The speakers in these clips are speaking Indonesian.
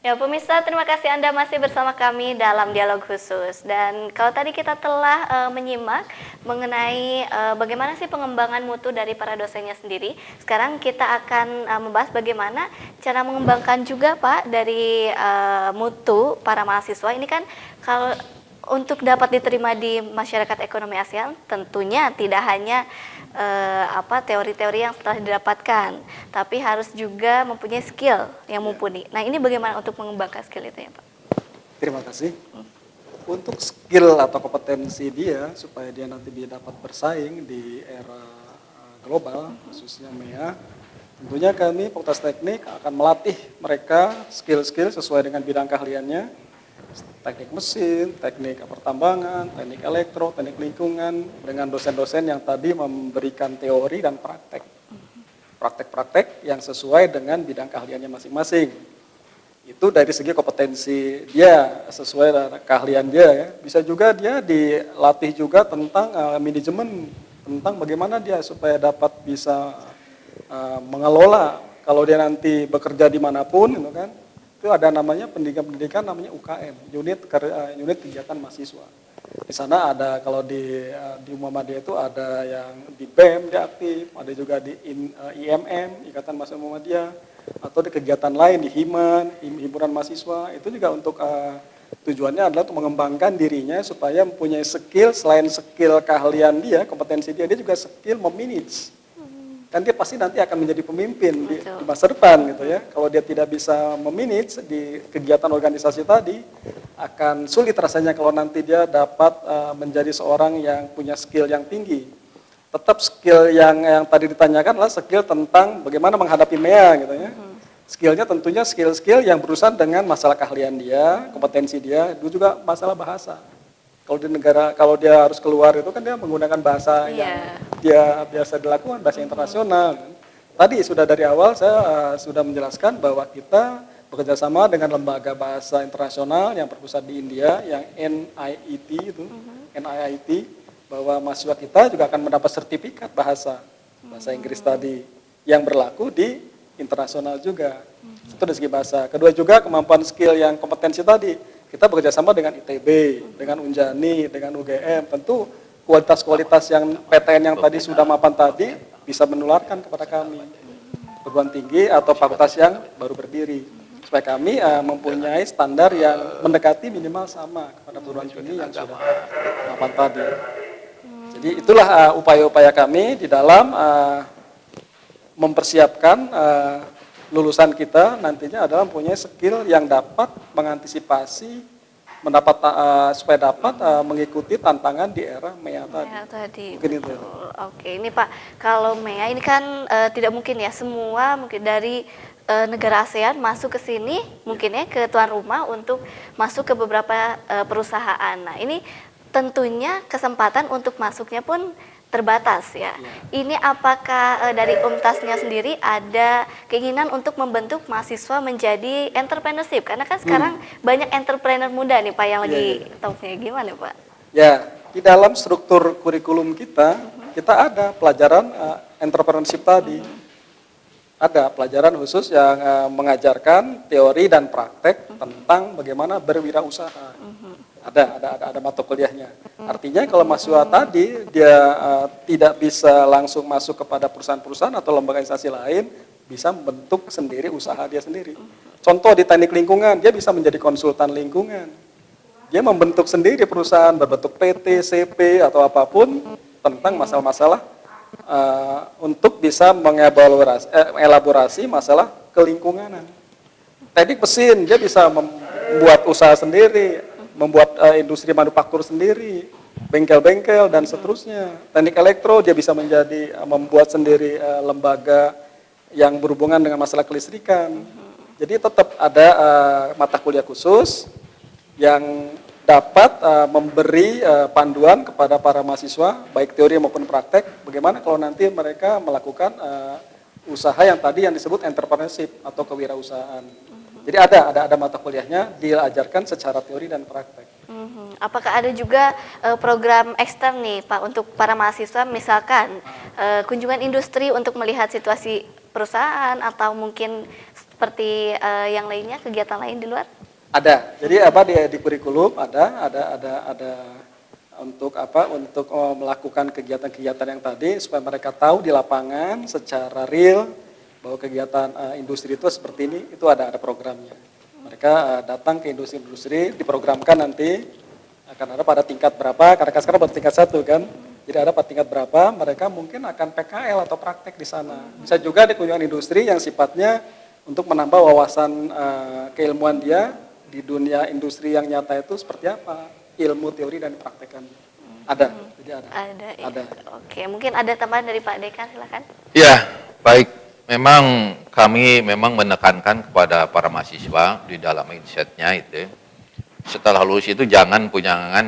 Ya, pemirsa, terima kasih Anda masih bersama kami dalam dialog khusus. Dan kalau tadi kita telah menyimak mengenai bagaimana sih pengembangan mutu dari para dosennya sendiri, sekarang kita akan membahas bagaimana cara mengembangkan juga Pak dari mutu para mahasiswa. Ini kan kalau untuk dapat diterima di masyarakat ekonomi ASEAN, tentunya tidak hanya teori-teori yang telah didapatkan, tapi harus juga mempunyai skill yang mumpuni. Nah, ini bagaimana untuk mengembangkan skill itu ya, Pak? Terima kasih. Untuk skill atau kompetensi dia supaya dia nanti dapat bersaing di era global, khususnya MEA, tentunya kami Fakultas Teknik akan melatih mereka skill-skill sesuai dengan bidang keahliannya, teknik mesin, teknik pertambangan, teknik elektro, teknik lingkungan, dengan dosen-dosen yang tadi memberikan teori dan praktek. Praktek-praktek yang sesuai dengan bidang keahliannya masing-masing. Itu dari segi kompetensi dia, sesuai dengan keahlian dia ya. Bisa juga dia dilatih juga tentang manajemen, tentang bagaimana dia supaya dapat bisa mengelola kalau dia nanti bekerja dimanapun, gitu kan. Itu ada namanya pendidikan namanya UKM, unit kegiatan mahasiswa. Di sana ada kalau di Muhammadiyah itu ada yang di BEM dia aktif, ada juga di IMM, Ikatan Mahasiswa Muhammadiyah, atau di kegiatan lain di himpunan mahasiswa. Itu juga untuk tujuannya adalah untuk mengembangkan dirinya supaya mempunyai skill, selain skill keahlian dia, kompetensi dia juga skill memanage. Kan dia pasti nanti akan menjadi pemimpin di masa depan gitu ya. Kalau dia tidak bisa memanage di kegiatan organisasi tadi, akan sulit rasanya kalau nanti dia dapat menjadi seorang yang punya skill yang tinggi. Tetap skill yang tadi ditanyakan adalah skill tentang bagaimana menghadapi MEA gitu ya. Skillnya tentunya skill-skill yang berurusan dengan masalah keahlian dia, kompetensi dia, itu juga masalah bahasa. Kalau di negara, kalau dia harus keluar itu kan dia menggunakan bahasa yang dia biasa dilakukan, bahasa internasional. Tadi sudah dari awal saya sudah menjelaskan bahwa kita bekerja sama dengan lembaga bahasa internasional yang berpusat di India, yang NIET itu, NIIT, bahwa mahasiswa kita juga akan mendapat sertifikat bahasa Inggris tadi yang berlaku di internasional juga. Itu dari segi bahasa. Kedua juga kemampuan skill yang kompetensi tadi. Kita bekerja sama dengan ITB, dengan Unjani, dengan UGM. Tentu kualitas-kualitas yang PTN yang tadi sudah mapan tadi bisa menularkan kepada kami. Perguruan tinggi atau fakultas yang baru berdiri. Supaya kami mempunyai standar yang mendekati minimal sama kepada perguruan tinggi yang sudah mapan tadi. Jadi itulah upaya-upaya kami di dalam mempersiapkan lulusan kita nantinya adalah mempunyai skill yang dapat mengantisipasi supaya dapat mengikuti tantangan di era MEA tadi. Mungkin itu. Oke, ini Pak, kalau MEA ini kan tidak mungkin ya semua mungkin dari negara ASEAN masuk ke sini, mungkin ya ke tuan rumah untuk masuk ke beberapa perusahaan. Nah, ini tentunya kesempatan untuk masuknya pun terbatas ya. Ini apakah dari UMTASnya sendiri ada keinginan untuk membentuk mahasiswa menjadi entrepreneurship? Karena kan sekarang banyak entrepreneur muda nih Pak yang lagi topnya, gimana Pak? Ya, di dalam struktur kurikulum kita, kita ada pelajaran entrepreneurship tadi. Ada pelajaran khusus yang mengajarkan teori dan praktek tentang bagaimana berwirausaha. Ada mata kuliahnya. Artinya kalau mahasiswa tadi dia tidak bisa langsung masuk kepada perusahaan-perusahaan atau lembaga instansi lain, bisa membentuk sendiri usaha dia sendiri. Contoh di teknik lingkungan, dia bisa menjadi konsultan lingkungan. Dia membentuk sendiri perusahaan berbentuk PT, CP atau apapun tentang masalah-masalah untuk bisa mengelaborasi masalah kelingkunganan. Teknik mesin, dia bisa membuat usaha sendiri, membuat industri manufaktur sendiri, bengkel-bengkel dan seterusnya. Teknik elektro dia bisa membuat sendiri lembaga yang berhubungan dengan masalah kelistrikan. Jadi tetap ada mata kuliah khusus yang dapat memberi panduan kepada para mahasiswa baik teori maupun praktek bagaimana kalau nanti mereka melakukan usaha yang tadi yang disebut entrepreneurship atau kewirausahaan. Jadi ada mata kuliahnya diajarkan secara teori dan praktek. Apakah ada juga program ekstern nih Pak untuk para mahasiswa, misalkan kunjungan industri untuk melihat situasi perusahaan atau mungkin seperti yang lainnya, kegiatan lain di luar? Ada. Jadi di kurikulum ada untuk untuk melakukan kegiatan-kegiatan yang tadi supaya mereka tahu di lapangan secara real bahwa kegiatan industri itu seperti ini, itu ada programnya. Mereka datang ke industri-industri, diprogramkan nanti akan ada pada tingkat berapa, karena sekarang baru tingkat 1 kan. Jadi ada pada tingkat berapa, mereka mungkin akan PKL atau praktek di sana. Bisa juga di kunjungan industri yang sifatnya untuk menambah wawasan keilmuan dia di dunia industri yang nyata itu seperti apa, ilmu teori dan praktekan. Ada, jadi ada. Ya. Ada. Oke, mungkin ada tambahan dari Pak Dekan, silakan. Ya, baik. Memang kami menekankan kepada para mahasiswa di dalam mindset-nya itu, setelah lulus itu jangan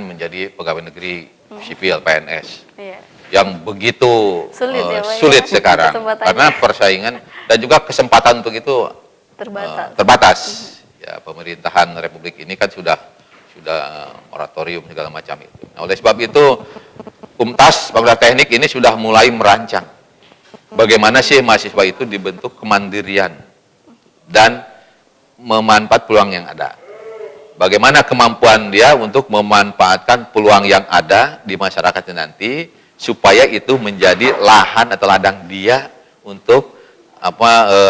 menjadi pegawai negeri sipil PNS. Iya. Yang begitu Sulit ya, Pak, sulit ya? sekarang, Kesempatannya. karena persaingan dan juga kesempatan untuk itu terbatas. Ya, pemerintahan Republik ini kan sudah moratorium segala macam itu. Nah, oleh sebab itu Kumtas Fakultas Teknik ini sudah mulai merancang bagaimana sih mahasiswa itu dibentuk kemandirian dan memanfaat peluang yang ada. Bagaimana kemampuan dia untuk memanfaatkan peluang yang ada di masyarakat nanti supaya itu menjadi lahan atau ladang dia untuk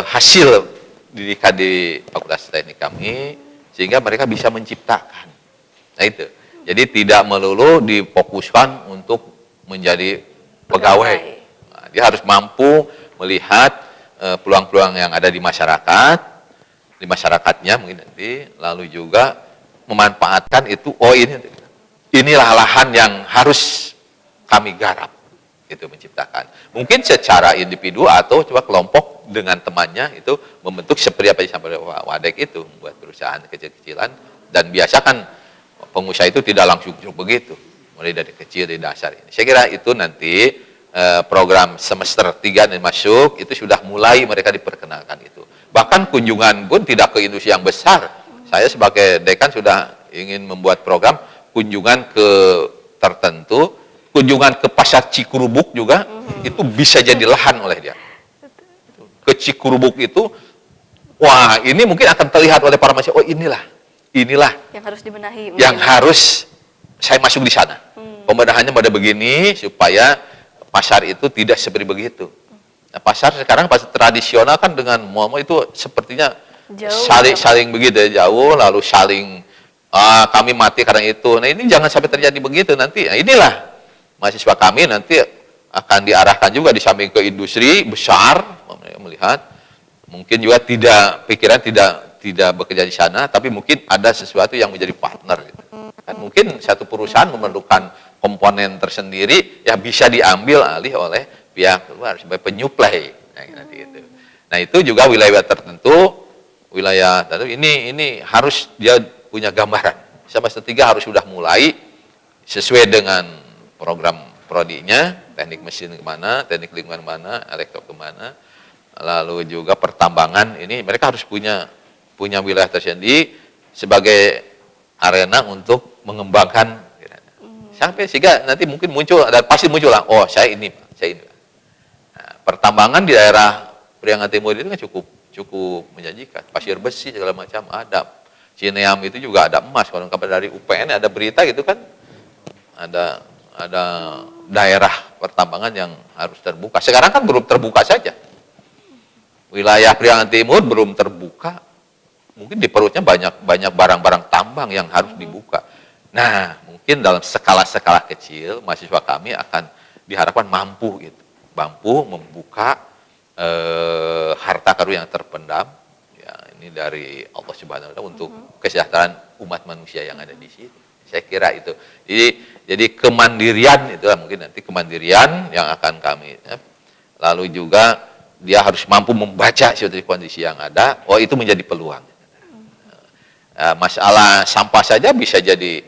hasil didikan di Fakultas Teknik kami, sehingga mereka bisa menciptakan. Nah itu. Jadi tidak melulu difokuskan untuk menjadi pegawai. Nah, dia harus mampu melihat peluang-peluang yang ada di masyarakatnya mungkin nanti, lalu juga memanfaatkan itu. Inilah lahan yang harus kami garap, itu menciptakan. Mungkin secara individu atau coba kelompok dengan temannya itu membentuk seperti apa yang disampaikan Pak Wadek itu, membuat perusahaan kecil-kecilan, dan biasa kan pengusaha itu tidak langsung begitu, mulai dari kecil, dari dasar ini. Saya kira itu nanti program semester 3 yang masuk itu sudah mulai mereka diperkenalkan itu. Bahkan kunjungan pun tidak ke industri yang besar. Saya sebagai dekan sudah ingin membuat program kunjungan ke tertentu, kunjungan ke pasar Cikurubuk juga itu bisa jadi lahan oleh dia. Ke Cikurubuk itu, wah ini mungkin akan terlihat oleh para mahasiswa, inilah yang harus dibenahi. Yang harus saya masuk di sana. Pembenahannya pada begini supaya pasar itu tidak seperti begitu. Nah, pasar sekarang pasar tradisional kan dengan mal itu sepertinya saling begitu jauh, lalu saling kami mati karena itu. Nah ini jangan sampai terjadi begitu nanti. Nah, inilah mahasiswa kami nanti akan diarahkan juga di samping ke industri besar, melihat mungkin juga pikiran tidak bekerja di sana, tapi mungkin ada sesuatu yang menjadi partner gitu. Kan mungkin satu perusahaan memerlukan komponen tersendiri yang bisa diambil alih oleh pihak luar sebagai penyuplai. Nah itu juga wilayah tertentu ini harus dia punya gambaran. Semester 3 harus sudah mulai sesuai dengan program prodinya, teknik mesin kemana, teknik lingkungan kemana, elektro kemana, lalu juga pertambangan. Ini mereka harus punya wilayah tersendiri sebagai arena untuk mengembangkan. Sampai sehingga nanti mungkin muncul, dan pasti muncul lah, saya ini. Nah, pertambangan di daerah Priangan Timur itu kan cukup menjanjikan. Pasir besi segala macam ada. Cineam itu juga ada emas. Kalau dari UPN ada berita gitu kan, ada daerah pertambangan yang harus terbuka. Sekarang kan belum terbuka saja. Wilayah Priangan Timur belum terbuka. Mungkin di perutnya banyak barang-barang tambang yang harus dibuka. Nah, mungkin dalam skala-skala kecil, mahasiswa kami akan diharapkan mampu membuka harta karun yang terpendam. Ya, ini dari Allah Subhanahu wa Ta'ala untuk kesejahteraan umat manusia yang ada di sini. Saya kira itu. Jadi kemandirian itulah mungkin nanti kemandirian yang akan kami. Lalu juga dia harus mampu membaca situasi kondisi yang ada. Itu menjadi peluang. Masalah sampah saja bisa jadi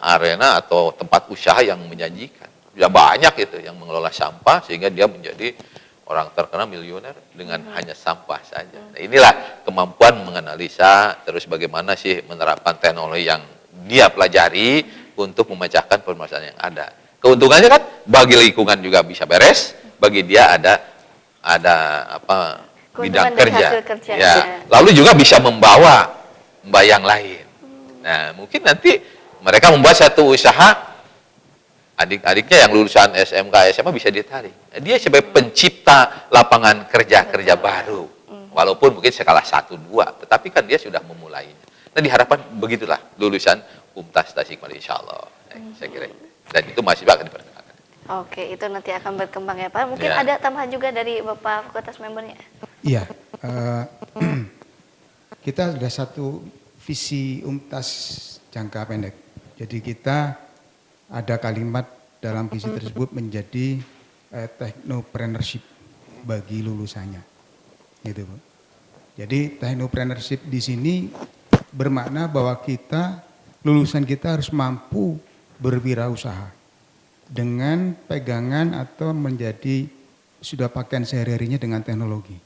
arena atau tempat usaha yang menjanjikan. Sudah banyak itu yang mengelola sampah sehingga dia menjadi orang terkenal miliuner dengan hanya sampah saja. Nah, inilah kemampuan menganalisa terus bagaimana sih menerapkan teknologi yang dia pelajari untuk memecahkan permasalahan yang ada. Keuntungannya kan bagi lingkungan juga bisa beres, bagi dia ada ada apa bidang Keuntungan dari kerja. hasil kerja. Ya. Lalu juga bisa membawa yang lain. Nah, mungkin nanti mereka membuat satu usaha, adik-adiknya yang lulusan SMK, SMA bisa ditarik. Dia sebagai pencipta lapangan kerja baru. Walaupun mungkin skala 1, 2, tetapi kan dia sudah memulainya. Nah, diharapkan begitulah lulusan UMTAS Tasikmalaya, insya Allah. Saya kira. Dan itu mahasiswa akan diperkenalkan. Oke, itu nanti akan berkembang ya Pak. Mungkin Ya. ada tambahan juga dari Bapak fakultas membernya. Iya, kita ada satu visi UMTAS jangka pendek. Jadi kita ada kalimat dalam visi tersebut menjadi technopreneurship bagi lulusannya, gitu Bu. Jadi technopreneurship di sini bermakna bahwa lulusan kita harus mampu berwirausaha dengan pegangan atau menjadi sudah pakaian sehari-harinya dengan teknologi.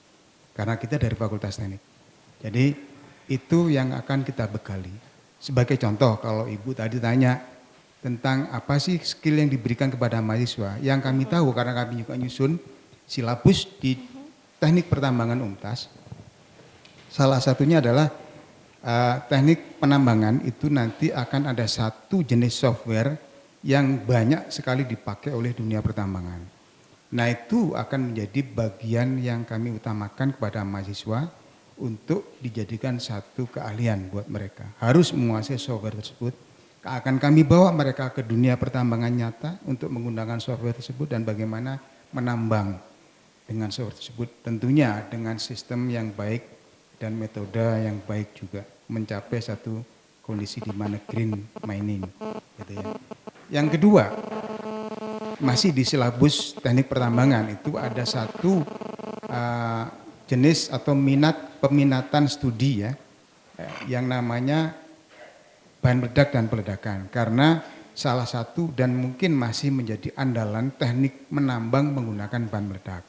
Karena kita dari Fakultas Teknik. Jadi itu yang akan kita bekali. Sebagai contoh, kalau Ibu tadi tanya tentang apa sih skill yang diberikan kepada mahasiswa, yang kami tahu karena kami juga nyusun silabus di teknik pertambangan UMTAS, salah satunya adalah teknik penambangan itu nanti akan ada satu jenis software yang banyak sekali dipakai oleh dunia pertambangan. Nah, itu akan menjadi bagian yang kami utamakan kepada mahasiswa untuk dijadikan satu keahlian buat mereka. Harus menguasai software tersebut. Akan kami bawa mereka ke dunia pertambangan nyata untuk menggunakan software tersebut dan bagaimana menambang dengan software tersebut. Tentunya dengan sistem yang baik dan metode yang baik juga. Mencapai satu kondisi di mana green mining. Gitu ya. Yang kedua, masih di silabus teknik pertambangan itu ada satu jenis atau peminatan studi ya, yang namanya bahan peledak dan peledakan. Karena salah satu dan mungkin masih menjadi andalan teknik menambang menggunakan bahan peledak.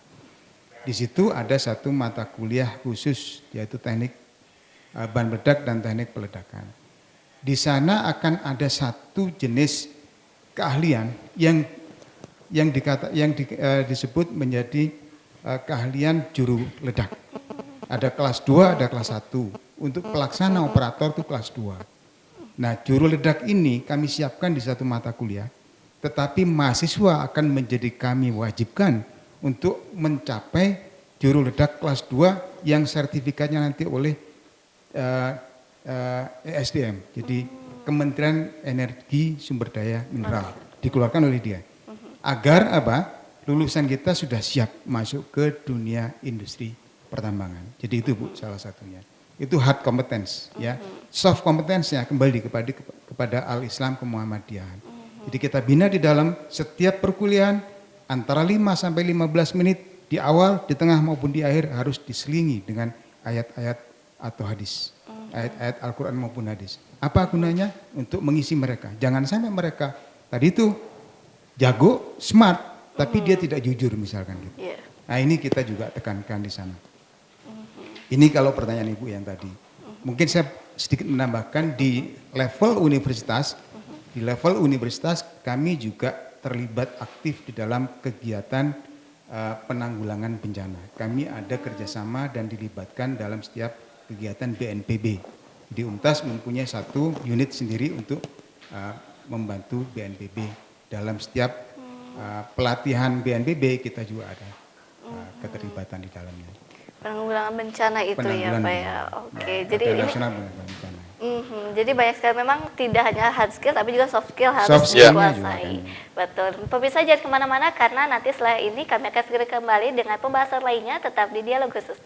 Di situ ada satu mata kuliah khusus yaitu teknik bahan peledak dan teknik peledakan. Di sana akan ada satu jenis keahlian yang disebut menjadi keahlian juru ledak. Ada kelas 2, ada kelas 1. Untuk pelaksana operator itu kelas 2. Nah, juru ledak ini kami siapkan di satu mata kuliah, tetapi mahasiswa akan menjadi kami wajibkan untuk mencapai juru ledak kelas 2 yang sertifikatnya nanti oleh ESDM, jadi Kementerian Energi Sumber Daya Mineral, dikeluarkan oleh dia. Agar apa? Lulusan kita sudah siap masuk ke dunia industri pertambangan. Jadi itu Bu salah satunya. Itu hard competence ya. Soft competence-nya kembali kepada Al-Islam Kemuhammadiyahan. Jadi kita bina di dalam setiap perkuliahan antara 5 sampai 15 menit di awal, di tengah maupun di akhir harus diselingi dengan ayat-ayat atau hadis. Ayat-ayat Al-Qur'an maupun hadis. Apa gunanya? Untuk mengisi mereka. Jangan sampai mereka tadi itu jago, smart, tapi dia tidak jujur misalkan gitu. Yeah. Nah, ini kita juga tekankan di sana. Ini kalau pertanyaan Ibu yang tadi. Mungkin saya sedikit menambahkan di level universitas, kami juga terlibat aktif di dalam kegiatan penanggulangan bencana. Kami ada kerjasama dan dilibatkan dalam setiap kegiatan BNPB. Di UMTAS mempunyai satu unit sendiri untuk membantu BNPB. Dalam setiap pelatihan BNPB kita juga ada keterlibatan di dalamnya. Penanggulangan bencana itu ya Pak ya. Oke, jadi ini bencana. Jadi banyak sekali memang tidak hanya hard skill tapi juga soft skill harus Soft skill-nya juga dikuasai. kan. Betul. Pemirsa jangan kemana-mana karena nanti setelah ini kami akan segera kembali dengan pembahasan lainnya tetap di Dialog Khusus.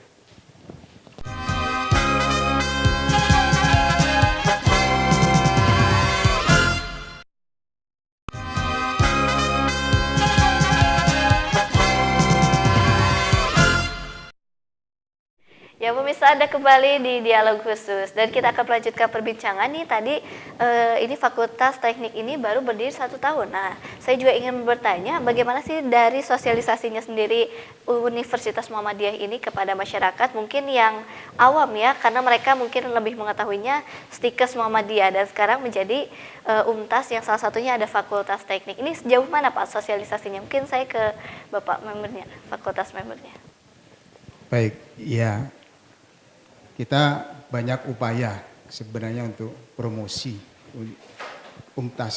Ya pemirsa, Anda kembali di Dialog Khusus dan kita akan melanjutkan perbincangan nih tadi ini Fakultas Teknik ini baru berdiri 1 tahun. Nah, saya juga ingin bertanya bagaimana sih dari sosialisasinya sendiri Universitas Muhammadiyah ini kepada masyarakat mungkin yang awam ya, karena mereka mungkin lebih mengetahuinya Stikes Muhammadiyah dan sekarang menjadi UMTAS yang salah satunya ada Fakultas Teknik. Ini sejauh mana Pak sosialisasinya? Mungkin saya ke Bapak membernya, Fakultas membernya. Baik, ya kita banyak upaya sebenarnya untuk promosi UMTAS,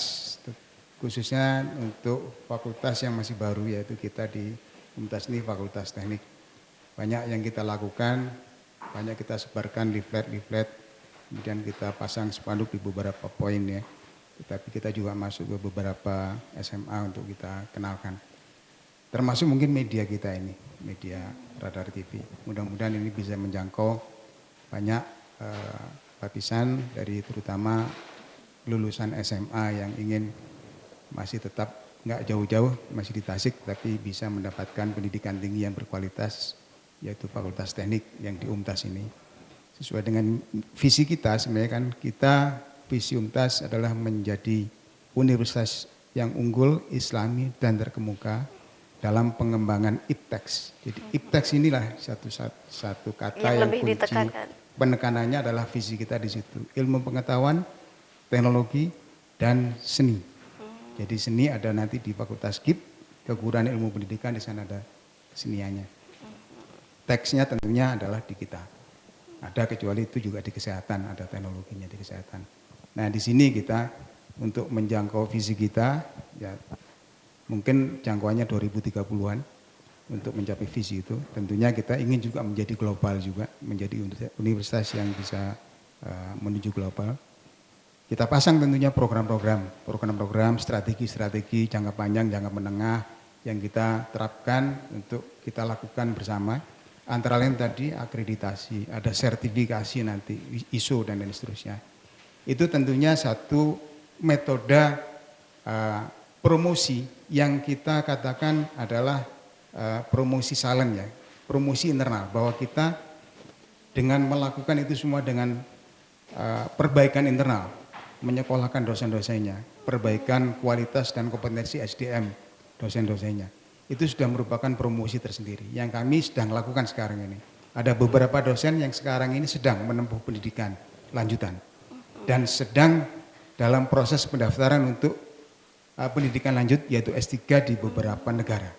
khususnya untuk fakultas yang masih baru, yaitu kita di UMTAS ini Fakultas Teknik. Banyak yang kita lakukan, banyak kita sebarkan leaflet, kemudian kita pasang spanduk di beberapa poin ya. Tetapi kita juga masuk ke beberapa SMA untuk kita kenalkan. Termasuk mungkin media kita ini, media Radar TV. Mudah-mudahan ini bisa menjangkau banyak lapisan dari terutama lulusan SMA yang ingin masih tetap nggak jauh-jauh, masih di Tasik, tapi bisa mendapatkan pendidikan tinggi yang berkualitas, yaitu Fakultas Teknik yang di UMTAS ini. Sesuai dengan visi kita, sebenarnya kan kita, visi UMTAS adalah menjadi universitas yang unggul, islami, dan terkemuka dalam pengembangan IPTEX. Jadi IPTEX inilah satu kata yang lebih kunci ditekankan. Penekanannya adalah visi kita di situ. Ilmu pengetahuan, teknologi, dan seni. Jadi seni ada nanti di Fakultas KIP, keguruan ilmu pendidikan, di sana ada keseniannya. Teksnya tentunya adalah di kita. Ada kecuali itu juga di kesehatan, ada teknologinya di kesehatan. Nah di sini kita untuk menjangkau visi kita, ya mungkin jangkauannya 2030-an untuk mencapai visi itu. Tentunya kita ingin juga menjadi global juga, menjadi universitas yang bisa menuju global. Kita pasang tentunya program-program, strategi-strategi jangka panjang, jangka menengah yang kita terapkan untuk kita lakukan bersama. Antara lain tadi akreditasi, ada sertifikasi nanti, ISO dan lain seterusnya. Itu tentunya satu metode promosi yang kita katakan adalah promosi silent ya, promosi internal, bahwa kita dengan melakukan itu semua dengan perbaikan internal, menyekolahkan dosen-dosennya, perbaikan kualitas dan kompetensi SDM dosen-dosennya. Itu sudah merupakan promosi tersendiri yang kami sedang lakukan sekarang ini. Ada beberapa dosen yang sekarang ini sedang menempuh pendidikan lanjutan dan sedang dalam proses pendaftaran untuk pendidikan lanjut yaitu S3 di beberapa negara.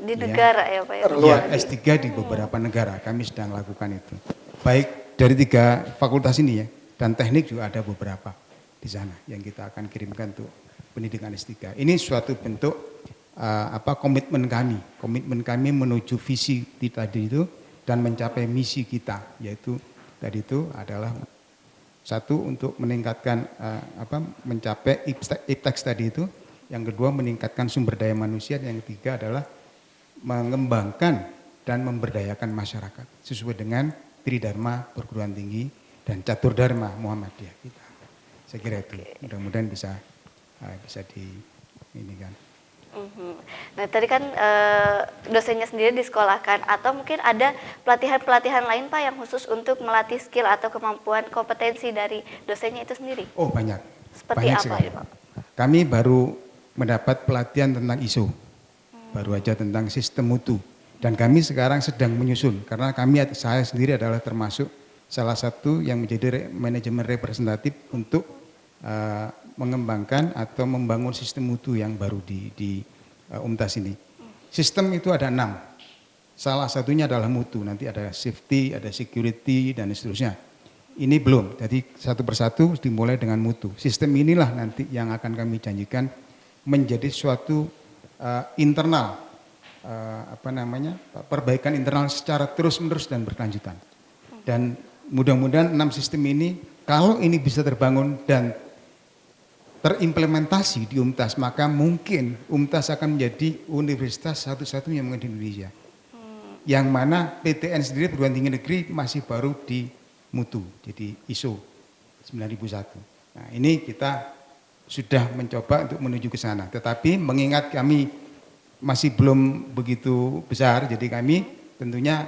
Di negara ya Pak ya? Ya, S3 di beberapa negara kami sedang lakukan itu. Baik dari 3 fakultas ini ya, dan teknik juga ada beberapa di sana yang kita akan kirimkan untuk pendidikan S3. Ini suatu bentuk komitmen kami menuju visi tadi itu dan mencapai misi kita, yaitu tadi itu adalah satu untuk meningkatkan mencapai IPTEX tadi itu, yang kedua meningkatkan sumber daya manusia, yang ketiga adalah mengembangkan dan memberdayakan masyarakat sesuai dengan Tridharma perguruan tinggi dan Catur Dharma Muhammadiyah kita. Saya kira itu mudah-mudahan bisa di ini kan. Nah tadi kan dosennya sendiri disekolahkan atau mungkin ada pelatihan-pelatihan lain Pak yang khusus untuk melatih skill atau kemampuan kompetensi dari dosennya itu sendiri? Oh banyak. Seperti banyak apa sekali. ya Pak? Kami baru mendapat pelatihan tentang ISO, baru aja tentang sistem mutu. Dan kami sekarang sedang menyusun karena saya sendiri adalah termasuk salah satu yang menjadi manajemen representatif untuk mengembangkan atau membangun sistem mutu yang baru di UMTAS ini. Sistem itu ada 6. Salah satunya adalah mutu, nanti ada safety, ada security, dan seterusnya. Ini belum, jadi satu persatu dimulai dengan mutu. Sistem inilah nanti yang akan kami janjikan menjadi suatu internal, perbaikan internal secara terus-menerus dan berkelanjutan. Dan mudah-mudahan 6 sistem ini, kalau ini bisa terbangun dan terimplementasi di UMTAS, maka mungkin UMTAS akan menjadi universitas satu-satunya di Indonesia. Yang mana PTN sendiri, perguruan tinggi negeri, masih baru di mutu, jadi ISO 9001. Nah ini kita sudah mencoba untuk menuju ke sana. Tetapi mengingat kami masih belum begitu besar, jadi kami tentunya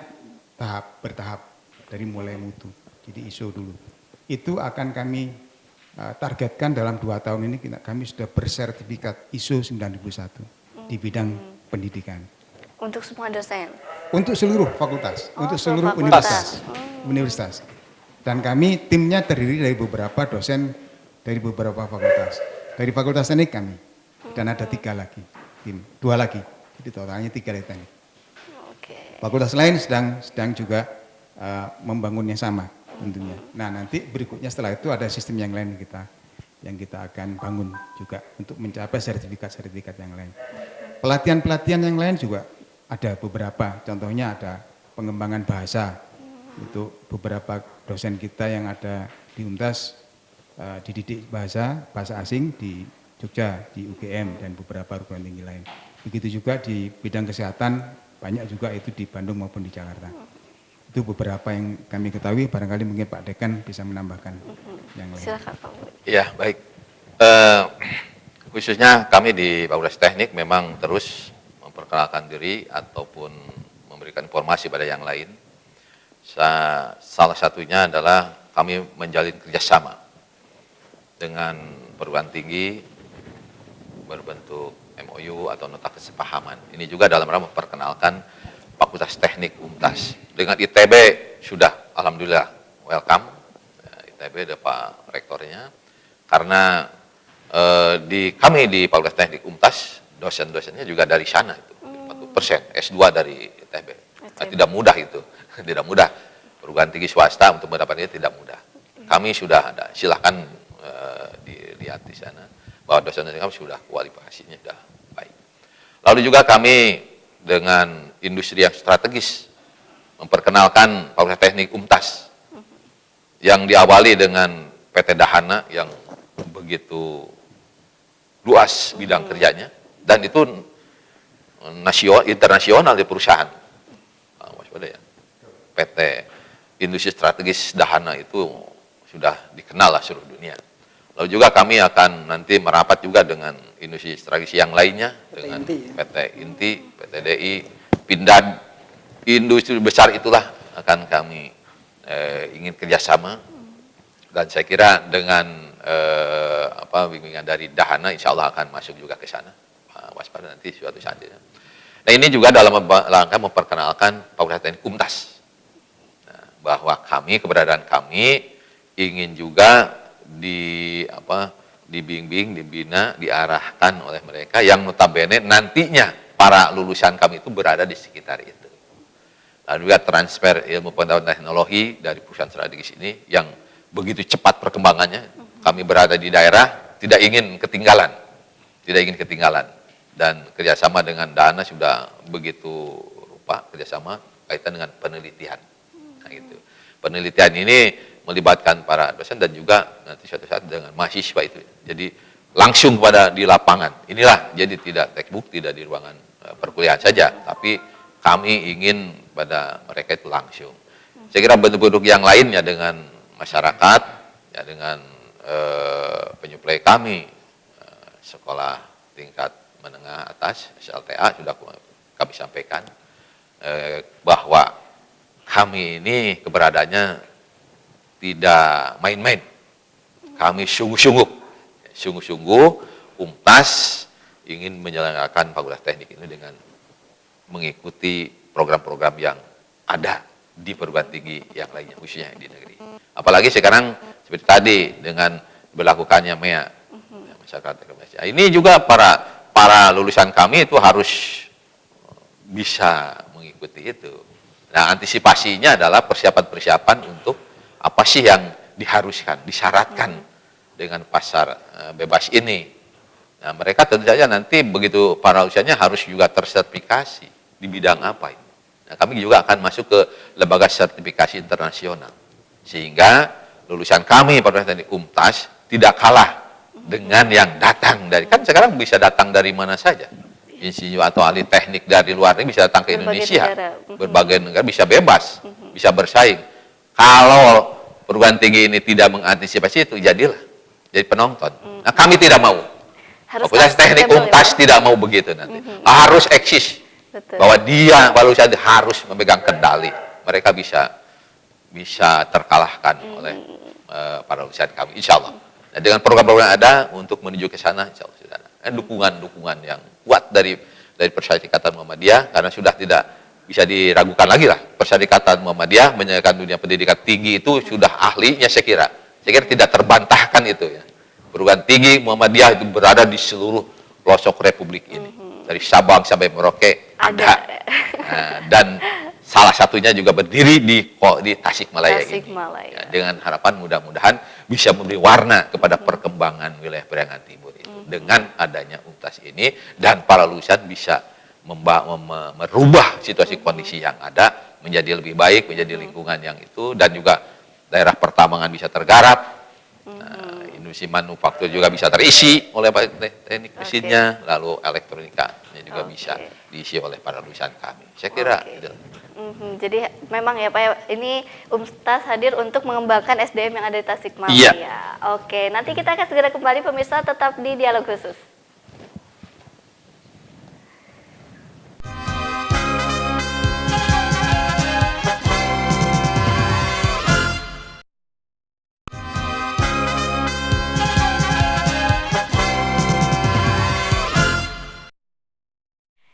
bertahap dari mulai mutu, jadi ISO dulu. Itu akan kami targetkan dalam 2 tahun ini kami sudah bersertifikat ISO 9001 di bidang pendidikan. Untuk semua dosen? Untuk seluruh fakultas, untuk seluruh fakultas. universitas. Dan kami timnya terdiri dari beberapa dosen dari beberapa fakultas. Dari Fakultas Teknik kami, dan ada 3 lagi, 2 lagi. Jadi totalnya 3 dari teknik. Oke. fakultas lain sedang juga membangunnya sama tentunya. Nah, nanti berikutnya setelah itu ada sistem yang lain yang kita akan bangun juga untuk mencapai sertifikat yang lain. Pelatihan yang lain juga ada beberapa, contohnya ada pengembangan bahasa. Itu beberapa dosen kita yang ada di UNTAS dididik bahasa asing di Jogja, di UGM dan beberapa perguruan tinggi lain. Begitu juga di bidang kesehatan, banyak juga itu di Bandung maupun di Jakarta. Itu beberapa yang kami ketahui, barangkali mungkin Pak Dekan bisa menambahkan yang lain. Silakan Pak Budi. Ya, baik. Khususnya kami di Fakultas Teknik memang terus memperkenalkan diri ataupun memberikan informasi pada yang lain. Salah satunya adalah kami menjalin kerjasama dengan perguruan tinggi berbentuk MOU atau nota kesepahaman. Ini juga dalam rangka memperkenalkan Fakultas Teknik UNTAS. Dengan ITB sudah alhamdulillah welcome. ITB ada Pak Rektornya. Karena kami di Fakultas Teknik UNTAS dosen-dosennya juga dari sana itu. 40% S2 dari ITB. Nah, tidak mudah itu. Tidak mudah. Perguruan tinggi swasta untuk mendapatkannya tidak mudah. Kami sudah ada. Silahkan dilihat di sana bahwa dosen-dosen kami sudah kualifikasinya sudah baik. Lalu juga kami dengan industri yang strategis memperkenalkan Fakultas Teknik UNTAS yang diawali dengan PT Dahana yang begitu luas bidang kerjanya dan itu internasional di perusahaan. Waspada ya. PT Industri Strategis Dahana itu sudah dikenal lah seluruh dunia. Lalu juga kami akan nanti merapat juga dengan industri strategis yang lainnya dengan PT Inti, PT DI, Pindad, industri besar itulah akan kami ingin kerjasama dan saya kira dengan bimbingan dari Dahana insya Allah akan masuk juga ke sana. Waspada nanti suatu saat ini. Nah ini juga dalam rangka memperkenalkan Fakultas Teknik UNTAS. Nah, bahwa keberadaan kami ingin juga dibimbing, dibina, diarahkan oleh mereka yang notabene nantinya para lulusan kami itu berada di sekitar itu. Lalu juga transfer ilmu pengetahuan teknologi dari perusahaan strategis ini yang begitu cepat perkembangannya, kami berada di daerah tidak ingin ketinggalan, dan kerjasama dengan Dahana sudah begitu rupa kerjasama kaitan dengan penelitian. Nah, itu penelitian ini melibatkan para dosen dan juga nanti suatu saat dengan mahasiswa itu. Jadi langsung pada di lapangan. Inilah jadi tidak textbook, tidak di ruangan perkuliahan saja, tapi kami ingin pada mereka itu langsung. Saya kira bentuk-bentuk yang lainnya dengan masyarakat, ya dengan penyuplai kami, sekolah tingkat menengah atas, SLTA sudah kami sampaikan bahwa kami ini keberadaannya tidak main-main. Kami sungguh-sungguh UNTAS ingin menyelenggarakan Fakultas Teknik ini dengan mengikuti program-program yang ada di perguruan tinggi yang lainnya, khususnya di negeri. Apalagi sekarang seperti tadi dengan berlakukannya MEA, masyarakat Indonesia. Ini juga para lulusan kami itu harus bisa mengikuti itu. Nah, antisipasinya adalah persiapan-persiapan untuk apa sih yang diharuskan, disyaratkan dengan pasar bebas ini. Nah, mereka tentu saja nanti begitu para lulusannya harus juga tersertifikasi di bidang apa ini. Nah, kami juga akan masuk ke lembaga sertifikasi internasional. Sehingga lulusan kami pada teknik UNTAS tidak kalah dengan yang datang dari, kan sekarang bisa datang dari mana saja. Insinyur atau ahli teknik dari luar negeri bisa datang ke Indonesia. Berbagai negara bisa bebas, bisa bersaing. Kalau perguruan tinggi ini tidak mengantisipasi itu, jadi penonton. Nah, kami tidak mau. Fakultas Teknik UNTAS tidak mau begitu nanti. Harus eksis. Betul. Bahwa dia lulusan harus memegang kendali. Mereka bisa terkalahkan oleh para lulusan kami, insya Allah. Nah, dengan program-program yang ada untuk menuju ke sana, insya Allah sudah ada. Dukungan yang kuat dari Persyarikatan Muhammadiyah, karena sudah tidak bisa diragukan lagi lah. Persyarikatan Muhammadiyah menyediakan dunia pendidikan tinggi itu sudah ahlinya saya kira tidak terbantahkan itu ya. Perguruan tinggi Muhammadiyah itu berada di seluruh pelosok Republik ini. Dari Sabang sampai Merauke ada. Nah, dan salah satunya juga berdiri di Tasikmalaya ini. Tasikmalaya. Ya, dengan harapan mudah-mudahan bisa memberi warna kepada perkembangan wilayah Periangan Timur itu. Dengan adanya UMTAS ini dan para lulusan bisa merubah situasi kondisi yang ada menjadi lebih baik, menjadi lingkungan yang itu, dan juga daerah pertambangan bisa tergarap. Industri manufaktur juga bisa terisi oleh teknik mesinnya, lalu elektronikanya juga bisa diisi oleh para lulusan kami. Saya kira itu. Jadi memang ya Pak, ini UMTAS hadir untuk mengembangkan SDM yang ada di Tasikmalaya. Iya. Oke, nanti kita akan segera kembali pemirsa, tetap di Dialog Khusus.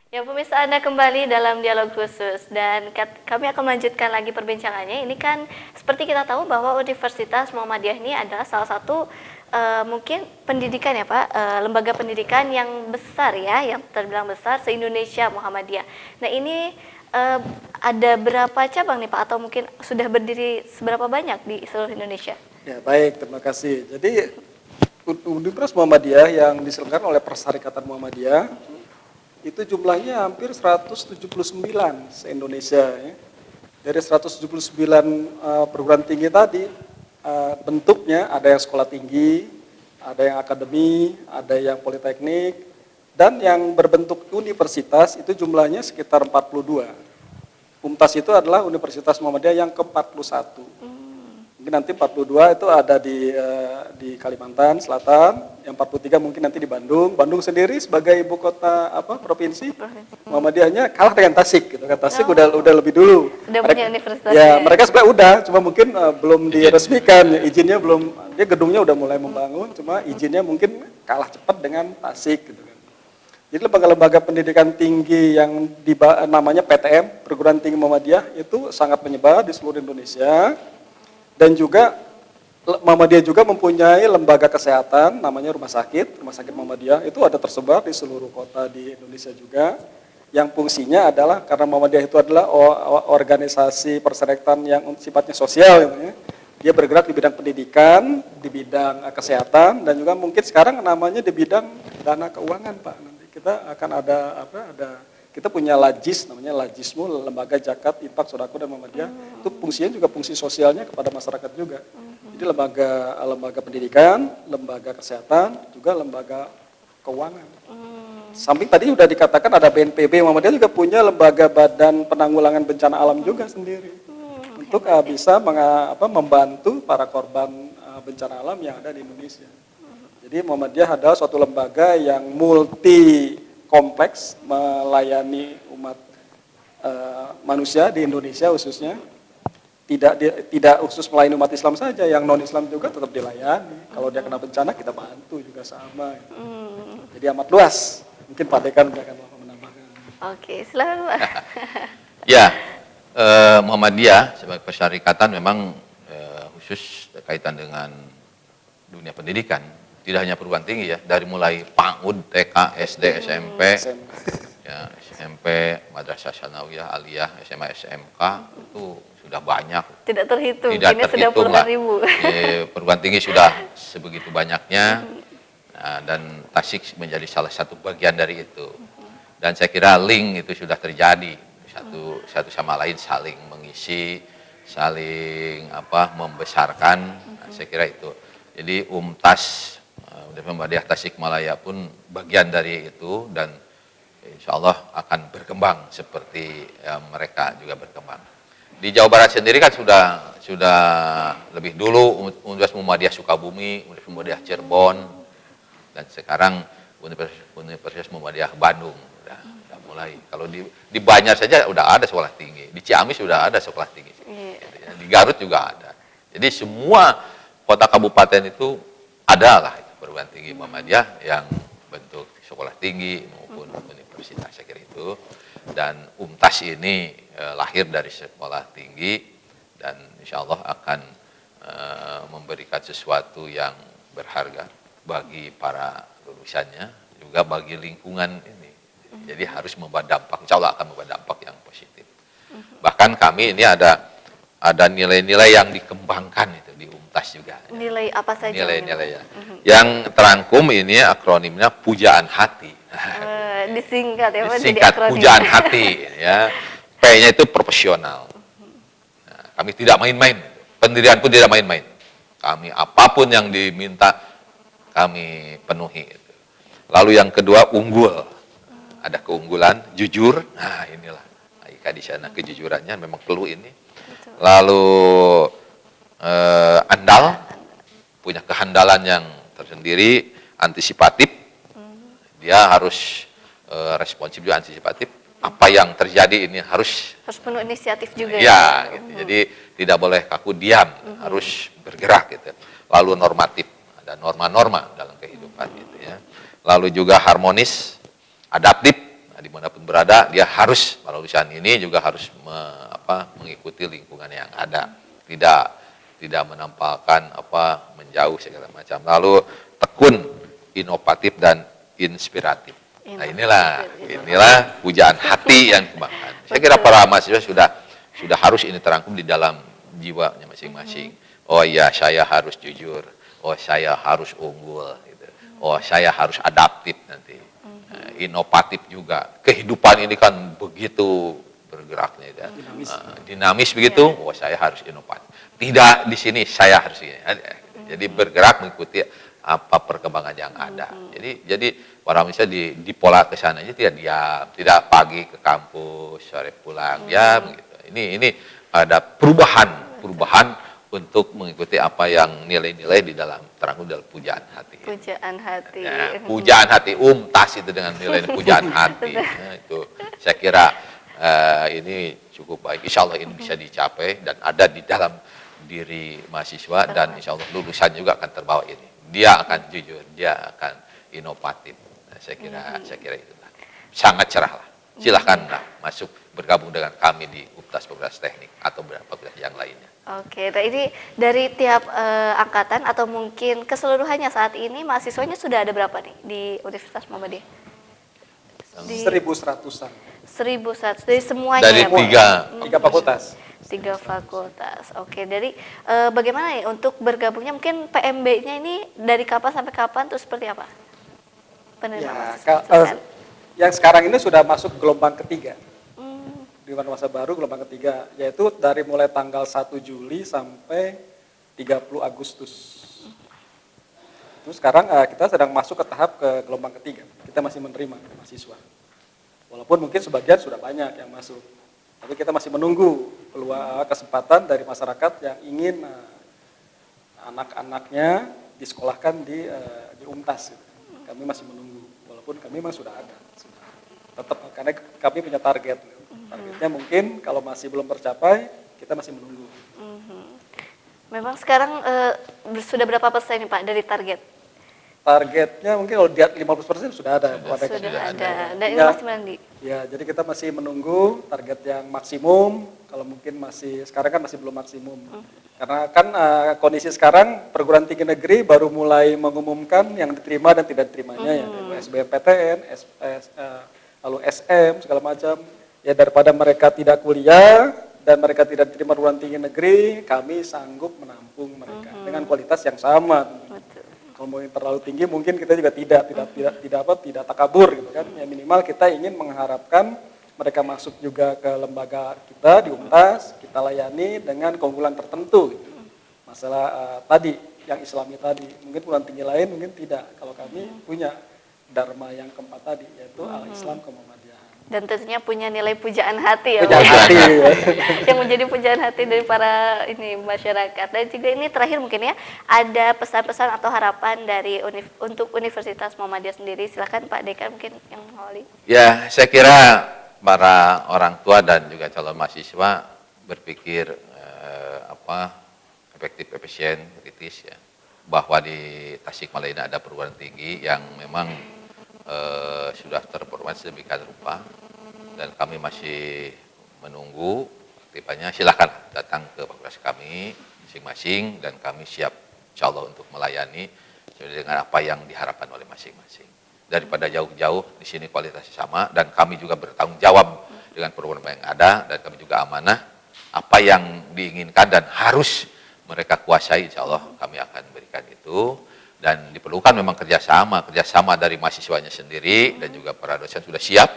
Ya pemirsa, Anda kembali dalam Dialog Khusus dan kami akan melanjutkan lagi perbincangannya. Ini kan seperti kita tahu bahwa Universitas Muhammadiyah ini adalah salah satu mungkin pendidikan ya Pak, lembaga pendidikan yang besar ya, yang terbilang besar se-Indonesia Muhammadiyah. Nah ini ada berapa cabang nih Pak, atau mungkin sudah berdiri seberapa banyak di seluruh Indonesia? Ya baik, terima kasih. Jadi Universitas Muhammadiyah yang diselenggarakan oleh Perserikatan Muhammadiyah itu jumlahnya hampir 179 se-Indonesia ya. Dari 179 perguruan tinggi tadi, bentuknya ada yang sekolah tinggi, ada yang akademi, ada yang politeknik, dan yang berbentuk universitas itu jumlahnya sekitar 42. UMTAS itu adalah Universitas Muhammadiyah yang ke-41. Mungkin nanti 42 itu ada di Kalimantan Selatan, yang 43 mungkin nanti di Bandung. Bandung sendiri sebagai ibu kota provinsi, Muhammadiyahnya kalah dengan Tasik gitu kan. Tasik udah lebih dulu. Udah punya universitas. Ya, mereka sebenarnya udah, cuma mungkin belum diresmikan, izinnya belum, dia gedungnya udah mulai membangun, cuma izinnya mungkin kalah cepat dengan Tasik gitu kan. Jadi lembaga-lembaga pendidikan tinggi yang namanya PTM, Perguruan Tinggi Muhammadiyah, itu sangat menyebar di seluruh Indonesia. Dan juga Muhammadiyah juga mempunyai lembaga kesehatan, namanya Rumah Sakit Muhammadiyah, itu ada tersebar di seluruh kota di Indonesia juga. Yang fungsinya adalah, karena Muhammadiyah itu adalah organisasi perserikatan yang sifatnya sosial gitu ya. Dia bergerak di bidang pendidikan, di bidang kesehatan, dan juga mungkin sekarang namanya di bidang dana keuangan Pak. Nanti kita akan ada kita punya Lajis, namanya Lajismu, Lembaga Zakat, Infak, Sodako, dan Muhammadiyah. Itu fungsinya juga fungsi sosialnya kepada masyarakat juga. Jadi lembaga pendidikan, lembaga kesehatan, juga lembaga keuangan. Samping tadi sudah dikatakan ada BNPB, Muhammadiyah juga punya lembaga Badan Penanggulangan Bencana Alam juga sendiri. Untuk bisa membantu para korban bencana alam yang ada di Indonesia. Jadi Muhammadiyah adalah suatu lembaga yang multi kompleks melayani umat manusia di Indonesia khususnya, tidak khusus melayani umat Islam saja, yang non Islam juga tetap dilayani. Kalau dia kena bencana kita bantu juga sama. Jadi amat luas. Mungkin Pak Dekan akan menambahkan. Oke, silakan Pak. Ya, Muhammadiyah sebagai persyarikatan memang khusus berkaitan dengan dunia pendidikan. Tidak hanya perguruan tinggi ya, dari mulai PAUD, TK, SD, SMP, ya, SMP, Madrasah Sanawiyah, Aliyah, SMA, SMK, itu sudah banyak. Tidak terhitung, Tidak ini sudah terhitung puluhan lah. ribu. Perguruan tinggi sudah sebegitu banyaknya, dan Tasik menjadi salah satu bagian dari itu. Dan saya kira link itu sudah terjadi, satu sama lain saling mengisi, saling membesarkan. Nah, saya kira itu. Jadi UMTAS Muhammadiyah Tasikmalaya pun bagian dari itu, dan insya Allah akan berkembang seperti mereka juga berkembang. Di Jawa Barat sendiri kan sudah lebih dulu Universitas Muhammadiyah Sukabumi, Universitas Muhammadiyah Cirebon, dan sekarang Universitas Muhammadiyah Bandung udah mulai. Kalau di Banjar saja udah ada sekolah tinggi, di Ciamis sudah ada sekolah tinggi, di Garut juga ada. Jadi semua kota kabupaten itu ada lah perguruan tinggi Muhammadiyah yang bentuk sekolah tinggi maupun universitas, saya kira itu. Dan UMTAS ini lahir dari sekolah tinggi, dan insya Allah akan memberikan sesuatu yang berharga bagi para lulusannya, juga bagi lingkungan ini. Jadi harus membawa dampak, insya Allah akan membawa dampak yang positif. Bahkan kami ini ada nilai-nilai yang dikembangkan itu di UMTAS juga. Nilai apa saja? Nilai-nilai ya. Yang terangkum ini akronimnya pujaan hati. Disingkat ya Pak, jadi Singkat akronim. pujaan hati ya. P-nya itu profesional. Nah, kami tidak main-main. Pendirian pun tidak main-main. Kami apapun yang diminta kami penuhi. Lalu yang kedua unggul. Ada keunggulan, jujur. Nah, inilah Aika di sana kejujurannya memang perlu ini. Lalu andal, punya kehandalan yang tersendiri, antisipatif. Dia harus responsif juga, antisipatif. Apa yang terjadi ini harus penuh inisiatif juga ya gitu. Jadi tidak boleh kaku diam, harus bergerak gitu. Lalu normatif, ada norma-norma dalam kehidupan gitu ya. Lalu juga harmonis, adaptif. Nah, dimanapun berada dia harus pada urusan ini juga harus mengikuti lingkungan yang ada, tidak menampakkan menjauh segala macam. Lalu tekun, inovatif dan inspiratif. Nah inilah pujaan hati yang dikembangkan. Saya kira para mahasiswa sudah harus ini terangkum di dalam jiwanya masing-masing. Oh iya, saya harus jujur. Oh saya harus unggul. Gitu. Oh saya harus adaptif nanti. Inovatif juga. Kehidupan ini kan begitu bergeraknya, ya. Dinamis begitu. Oh saya harus inovatif. Tidak di sini saya harus ini. Jadi bergerak mengikuti apa perkembangan yang ada. Jadi para mahasiswa di pola ke sana aja tidak diam, tidak pagi ke kampus, sore pulang, ya begitu. Ini ada perubahan untuk mengikuti apa yang nilai-nilai di dalam terangkum dalam pujaan hati. Pujaan hati. Ya, pujaan hati, UMTAS itu dengan nilai pujaan hati. Nah, itu saya kira ini cukup baik. Insya Allah ini bisa dicapai dan ada di dalam diri mahasiswa dan insya Allah lulusan juga akan terbawa ini. Dia akan jujur, dia akan inovatif. Nah, saya kira itu sangat cerah lah. Silahkanlah masuk bergabung dengan kami di UMTAS Fakultas Teknik atau fakultas yang lainnya. Oke, nah ini dari tiap angkatan atau mungkin keseluruhannya saat ini mahasiswanya sudah ada berapa nih di Universitas Muhammadiyah? 1.100-an. 1.100 dari semuanya Dari ya, Bu? Tiga fakultas. 3 fakultas. Oke, dari bagaimana nih untuk bergabungnya, mungkin PMB-nya ini dari kapan sampai kapan, terus seperti apa? Ya, yang sekarang ini sudah masuk gelombang ketiga. Di masa baru gelombang ketiga, yaitu dari mulai tanggal 1 Juli sampai 30 Agustus. Terus sekarang kita sedang masuk ke tahap ke gelombang ketiga. Kita masih menerima mahasiswa. Walaupun mungkin sebagian sudah banyak yang masuk. Tapi kita masih menunggu peluang kesempatan dari masyarakat yang ingin anak-anaknya disekolahkan di UMTAS. Kami masih menunggu, walaupun kami memang sudah ada. Tetap karena kami punya target. Targetnya mungkin kalau masih belum tercapai, kita masih menunggu. Memang sekarang sudah berapa persen nih Pak dari target? Targetnya mungkin kalau lihat 50% sudah ada. Sudah ada. Dan ini Ya, masih mandi. Ya, jadi kita masih menunggu target yang maksimum. Kalau mungkin sekarang kan masih belum maksimum. Karena kan kondisi sekarang perguruan tinggi negeri baru mulai mengumumkan yang diterima dan tidak diterimanya, ya. SBMPTN, lalu SM segala macam. Ya daripada mereka tidak kuliah dan mereka tidak diterima perguruan tinggi negeri, kami sanggup menampung mereka dengan kualitas yang sama. Betul. Kalau mau yang terlalu tinggi mungkin kita juga tidak takabur gitu kan. Ya minimal kita ingin mengharapkan mereka masuk juga ke lembaga kita di UMTAS, kita layani dengan keunggulan tertentu gitu. Masalah tadi yang Islami tadi, mungkin perguruan tinggi lain mungkin tidak. Kalau kami punya dharma yang keempat tadi, yaitu al-Islam Muhammadiyah. Dan tentunya punya nilai pujaan hati ya, Pujaan Pak. hati, ya. Yang menjadi pujaan hati dari para masyarakat. Dan juga ini terakhir mungkin ya, ada pesan-pesan atau harapan dari untuk Universitas Muhammadiyah sendiri. Silakan Pak Dekan mungkin yang mengawali. Ya, saya kira para orang tua dan juga calon mahasiswa berpikir efektif, efisien, kritis ya, bahwa di Tasikmalaya ini ada perguruan tinggi yang memang sudah terformasi sedemikian rupa dan kami masih menunggu aktifannya. Silakan datang ke fakultas kami masing-masing dan kami siap insya Allah untuk melayani sesuai dengan apa yang diharapkan oleh masing-masing. Daripada jauh-jauh di sini kualitasnya sama dan kami juga bertanggung jawab dengan program yang ada, dan kami juga amanah apa yang diinginkan dan harus mereka kuasai, insya Allah kami akan berikan itu. Dan diperlukan memang kerjasama dari mahasiswanya sendiri, dan juga para dosen sudah siap,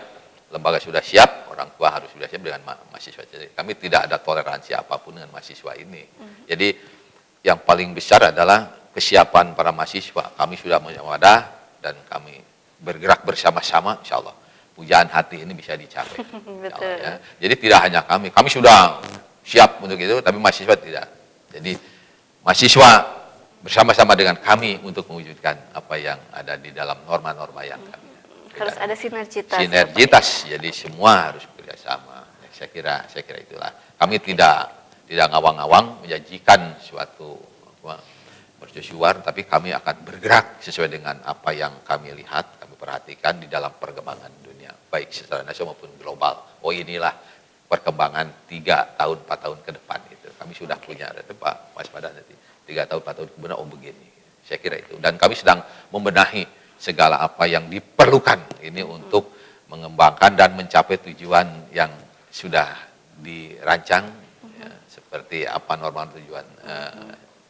lembaga sudah siap, orang tua harus sudah siap dengan mahasiswa sendiri. Kami tidak ada toleransi apapun dengan mahasiswa ini. Jadi yang paling besar adalah kesiapan para mahasiswa. Kami sudah wadah dan kami bergerak bersama-sama, insya Allah pujaan hati ini bisa dicapai. Betul. Ya. Jadi tidak hanya kami sudah siap untuk itu, tapi mahasiswa tidak. Jadi mahasiswa bersama-sama dengan kami untuk mewujudkan apa yang ada di dalam norma-norma yang kami. Harus ada sinergitas. Sinergitas, jadi semua harus bekerjasama. Saya kira itulah. Kami tidak ngawang-ngawang menjanjikan suatu mercusuar, tapi kami akan bergerak sesuai dengan apa yang kami lihat, kami perhatikan di dalam perkembangan dunia, baik secara nasional maupun global. Oh inilah perkembangan 3 tahun, 4 tahun ke depan itu. Kami sudah punya, Pak waspada nanti 3 tahun, 4 tahun kemudian begini. Saya kira itu. Dan kami sedang membenahi segala apa yang diperlukan ini untuk mengembangkan dan mencapai tujuan yang sudah dirancang, ya, seperti apa norma tujuan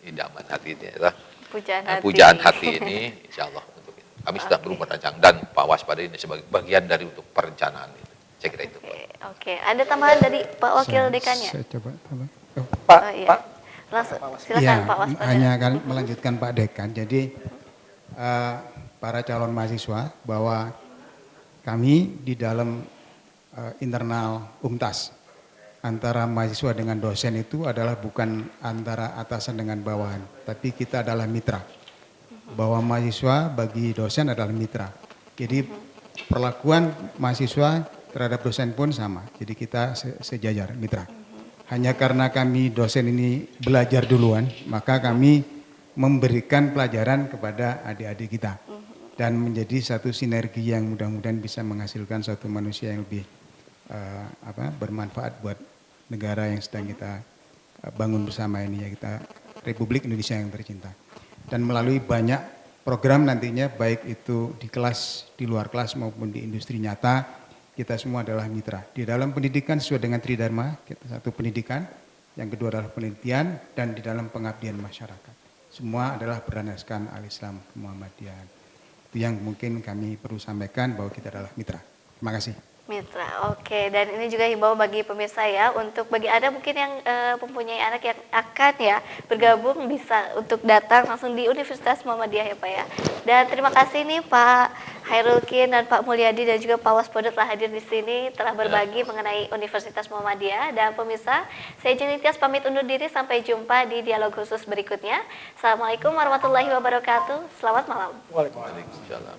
idaman hati ini adalah pujaan hati ini, insya Allah untuk itu. Kami sudah belum merancang, dan Pak Waspada ini sebagai bagian dari untuk perencanaan itu. Saya kira itu. Oke. Ada tambahan dari Pak Wakil Dekannya? Saya coba. Oh. Pak, Iya. Pak. Langsung, Pak silakan Ya, Pak Waspada. hanya akan melanjutkan Pak Dekan. Jadi para calon mahasiswa bahwa kami di dalam internal UMTAS antara mahasiswa dengan dosen itu adalah bukan antara atasan dengan bawahan, tapi kita adalah mitra. Bahwa mahasiswa bagi dosen adalah mitra. Jadi perlakuan mahasiswa terhadap dosen pun sama. Jadi kita sejajar mitra. Hanya karena kami dosen ini belajar duluan, maka kami memberikan pelajaran kepada adik-adik kita. Dan menjadi satu sinergi yang mudah-mudahan bisa menghasilkan suatu manusia yang lebih bermanfaat buat negara yang sedang kita bangun bersama ini, ya, kita Republik Indonesia yang tercinta. Dan melalui banyak program nantinya, baik itu di kelas, di luar kelas maupun di industri nyata, kita semua adalah mitra. Di dalam pendidikan sesuai dengan Tridharma, kita satu pendidikan, yang kedua adalah penelitian, dan di dalam pengabdian masyarakat. Semua adalah berdasarkan al-Islam Muhammadiyah. Itu yang mungkin kami perlu sampaikan, bahwa kita adalah mitra. Terima kasih. Mitra, oke. Dan ini juga himbau bagi pemirsa ya, untuk bagi Anda mungkin yang mempunyai anak yang akan ya bergabung, bisa untuk datang langsung di Universitas Muhammadiyah ya Pak ya. Dan terima kasih nih Pak Hairulkin dan Pak Mulyadi dan juga Pak Waspada telah hadir di sini, telah berbagi mengenai Universitas Muhammadiyah. Dan pemirsa, saya Jenny Tias pamit undur diri, sampai jumpa di dialog khusus berikutnya. Assalamualaikum warahmatullahi wabarakatuh. Selamat malam. Waalaikumsalam. Waalaikumsalam.